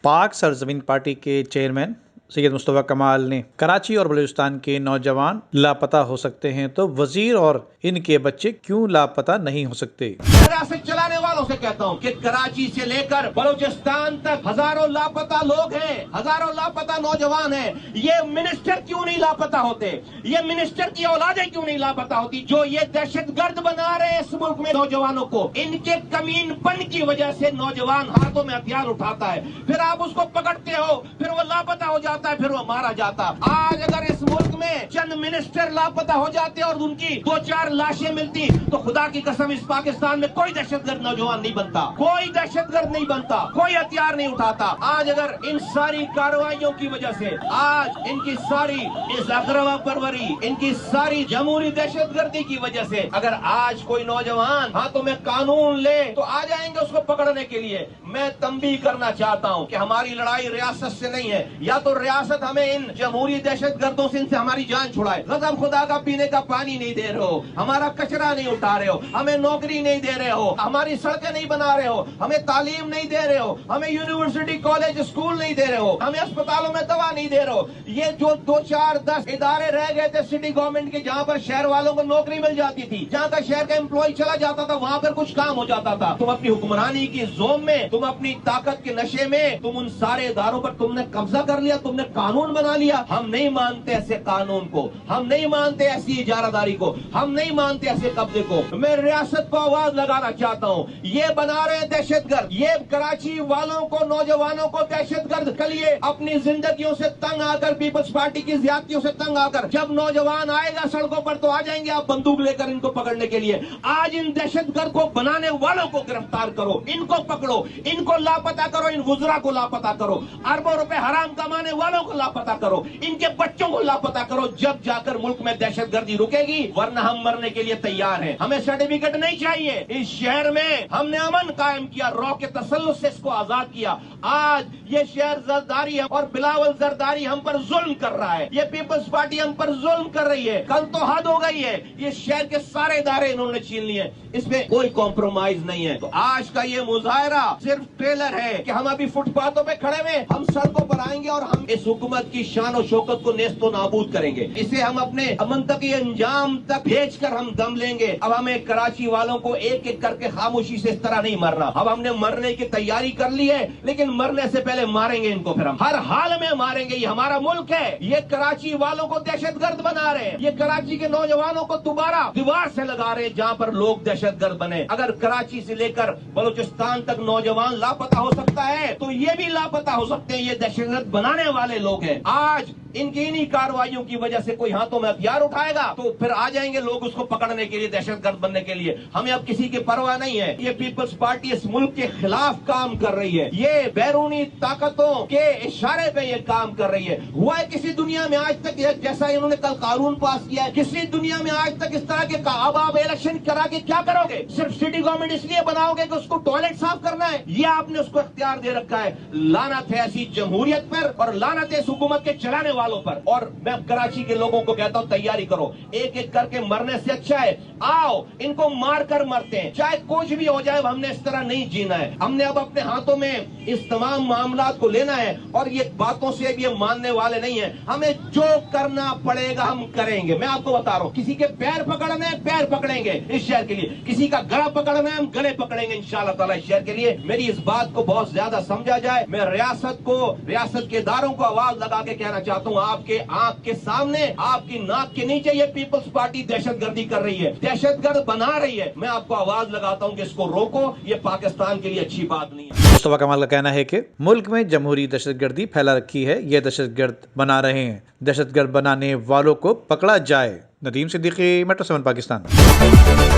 پاک سرزمین پارٹی کے چیئرمین سید مصطفیٰ کمال نے کراچی اور بلوچستان کے نوجوان لاپتہ ہو سکتے ہیں تو وزیر اور ان کے بچے کیوں لاپتہ نہیں ہو سکتے؟ ریاست چلانے والوں سے کہتا ہوں کہ کراچی سے لے کر بلوچستان تک ہزاروں لاپتہ لوگ ہیں، ہزاروں لاپتہ نوجوان ہیں۔ یہ منسٹر کیوں نہیں لاپتہ ہوتے؟ یہ منسٹر کی اولادیں کیوں نہیں لاپتہ ہوتی؟ جو یہ دہشت گرد بنا رہے ہیں اس ملک میں نوجوانوں کو، ان کے کمین پن کی وجہ سے نوجوان ہاتھوں میں ہتھیار اٹھاتا ہے، پھر آپ اس کو پکڑتے ہو، پھر وہ لاپتہ ہو جاتا ہے، پھر وہ مارا جاتا۔ آج اگر اس ملک میں چند منسٹر لاپتہ ہو جاتے اور ان کی 2-4 لاشیں ملتی تو خدا کی قسم اس پاکستان میں کوئی دہشت گرد نوجوان نہیں بنتا، کوئی دہشت گرد نہیں بنتا، کوئی ہتھیار نہیں اٹھاتا۔ آج اگر ان ساری کارروائیوں کی وجہ سے، آج ان کی ساری اس اغروا پروری، ان کی ساری جمہوری دہشت گردی کی وجہ سے اگر آج کوئی نوجوان ہاتھوں میں قانون لے تو آ جائیں گے اس کو پکڑنے کے لیے۔ میں تنبیہ کرنا چاہتا ہوں کہ ہماری لڑائی ریاست سے نہیں ہے، یا تو ریاست ہمیں ان جمہوری دہشت گردوں سے ان سے ہماری جان چھڑائے۔ غضب خدا کا پینے کا پانی نہیں دے رہے ہو، ہمارا کچرا نہیں اٹھا رہے ہو، ہمیں نوکری نہیں دے رہے ہو، ہماری سڑکیں نہیں بنا رہے ہو، ہمیں تعلیم نہیں دے رہے ہو، ہمیں یونیورسٹی کالج اسکول نہیں دے رہے ہو، ہمیں اسپتالوں میں دوا نہیں دے رہے ہو۔ یہ جو 2-4-10 ادارے رہ گئے تھے سٹی گورنمنٹ کے، جہاں پر شہر والوں کو نوکری مل جاتی تھی، جہاں کا شہر کا امپلائی چلا جاتا تھا وہاں پر کچھ کام ہو جاتا تھا، تم اپنی حکمرانی کی زوم میں، تم اپنی طاقت کے نشے میں، تم ان سارے اداروں پر تم نے قبضہ کر لیا، تم نے قانون بنا لیا۔ ہم نہیں مانتے ایسے قانون کو، ہم نہیں مانتے ایسی اجارہ داری کو، ہم نہیں مانتے ایسے قبضے کو۔ میں ریاست کو آواز لگانا چاہتا ہوں، یہ بنا رہے ہیں دہشت گرد، یہ کراچی والوں کو، نوجوانوں کو دہشت گرد کلیے اپنی زندگیوں سے تنگ آ کر، پیپلز پارٹی کی زیادتیوں سے تنگ آ کر، جب نوجوان آئے گا سڑکوں پر تو آ جائیں گے آپ بندوق لے کر ان کو پکڑنے کے لیے۔ آج ان دہشت گرد کو بنانے والوں کو گرفتار کرو، ان کو پکڑو، ان کو لاپتہ کرو، ان وزراء کو لاپتہ کرو، اربوں روپے حرام کمانے والوں کو لاپتہ کرو، ان کے بچوں کو لاپتہ کرو، جب جا کر ملک میں دہشت گردی رکے گی، ورنہ ہم مرنے کے لیے تیار ہیں۔ ہمیں سرٹیفکیٹ نہیں چاہیے۔ اس شہر میں ہم نے امن قائم کیا، رو کے تسلط سے اس کو آزاد کیا۔ آج یہ شہر زرداری ہے اور بلاول زرداری ہم پر ظلم کر رہا ہے، یہ پیپلز پارٹی ہم پر ظلم کر رہی ہے۔ کل تو حد ہو گئی ہے، یہ شہر کے سارے ادارے انہوں نے چھین لیے، اس میں کوئی کمپرومائز نہیں ہے۔ تو آج کا یہ مظاہرہ صرف ٹریلر ہے کہ ہم ابھی فٹ پاتھوں پہ کھڑے ہوئے، ہم سڑکوں پر آئیں گے اور ہم اس حکومت کی شان و شوکت کو نیست و نابود کریں گے، اسے ہم اپنے منطقی انجام تک بھیج کر ہم دم لیں گے۔ اب ہمیں کراچی والوں کو ایک ایک کر کے خاموشی سے اس طرح نہیں مرنا، اب ہم نے مرنے کی تیاری کر لی ہے، لیکن مرنے سے پہلے ماریں گے ان کو، پھر ہم ہر حال میں ماریں گے۔ یہ ہمارا ملک ہے، یہ کراچی والوں کو دہشت گرد بنا رہے ہیں، یہ کراچی کے نوجوانوں کو دوبارہ دیوار سے لگا رہے ہیں جہاں پر لوگ دہشت گرد بنے۔ اگر کراچی سے لے کر بلوچستان تک نوجوان لاپتہ ہو سکتا ہے تو یہ بھی لاپتہ ہو سکتے ہیں، یہ دہشت گرد بنانے والے لوگ ہیں۔ آج ان کی انہی کارروائیوں کی وجہ سے کوئی ہاتھوں میں ہتھیار اٹھائے گا تو پھر آ جائیں گے لوگ اس کو پکڑنے کے لیے، دہشت گرد بننے کے لیے۔ ہمیں اب کسی کی پرواہ نہیں ہے۔ یہ پیپلز پارٹی اس ملک کے خلاف کام کر رہی ہے، یہ بیرونی طاقتوں کے اشارے پہ یہ کام کر رہی ہے۔ ہوا ہے کسی دنیا میں آج تک جیسا انہوں نے کل قانون پاس کیا ہے، کسی دنیا میں آج تک اس طرح کے اب آپ الیکشن کرا کے کیا کرو گے؟ صرف سٹی گورنمنٹ اس لیے بناؤ گے کہ اس کو ٹوائلٹ صاف کرنا ہے؟ یہ آپ نے اس کو اختیار دے رکھا ہے۔ لعنت ہے ایسی جمہوریت پر اور لعنت ہے اس حکومت کے چلانے والوں پر۔ اور میں کراچی کے لوگوں کو کہتا ہوں تیاری کرو، ایک ایک کر کے مرنے سے اچھا ہے آؤ ان کو مار کر مرتے ہیں، چاہے کچھ بھی ہو جائے، ہم نے اس طرح نہیں جینا ہے۔ ہم نے اب اپنے ہاتھوں میں اس تمام معاملات کو لینا ہے اور یہ باتوں سے اب یہ ماننے والے نہیں ہیں۔ ہمیں جو کرنا پڑے گا ہم کریں گے۔ میں آپ کو بتا رہا ہوں، کسی کے پیر پکڑنے ہیں پیر پکڑیں گے اس شہر کے لیے، کسی کا گلا پکڑنا ہے ہم گلے پکڑیں گے انشاءاللہ تعالی اس شہر کے لیے۔ میری اس بات کو بہت زیادہ سمجھا جائے۔ میں ریاست کو، ریاست کے اداروں کو آواز لگا کے کہنا چاہتا ہوں، آپ کے آنکھ کے سامنے، آپ کی ناک کے نیچے یہ پیپلز پارٹی دہشت گردی کر رہی ہے، دہشت گرد بنا رہی ہے۔ میں آپ کو آواز لگاتا ہوں کہ اس کو روکو، یہ پاکستان کے لیے اچھی بات نہیں ہے۔ مصطفیٰ کمال کا کہنا ہے کہ ملک میں جمہوری دہشت گردی پھیلا رکھی ہے، یہ دہشت گرد بنا رہے ہیں، دہشت گرد بنانے والوں کو پکڑا جائے۔ ندیم صدیقی، میٹرو 7 پاکستان۔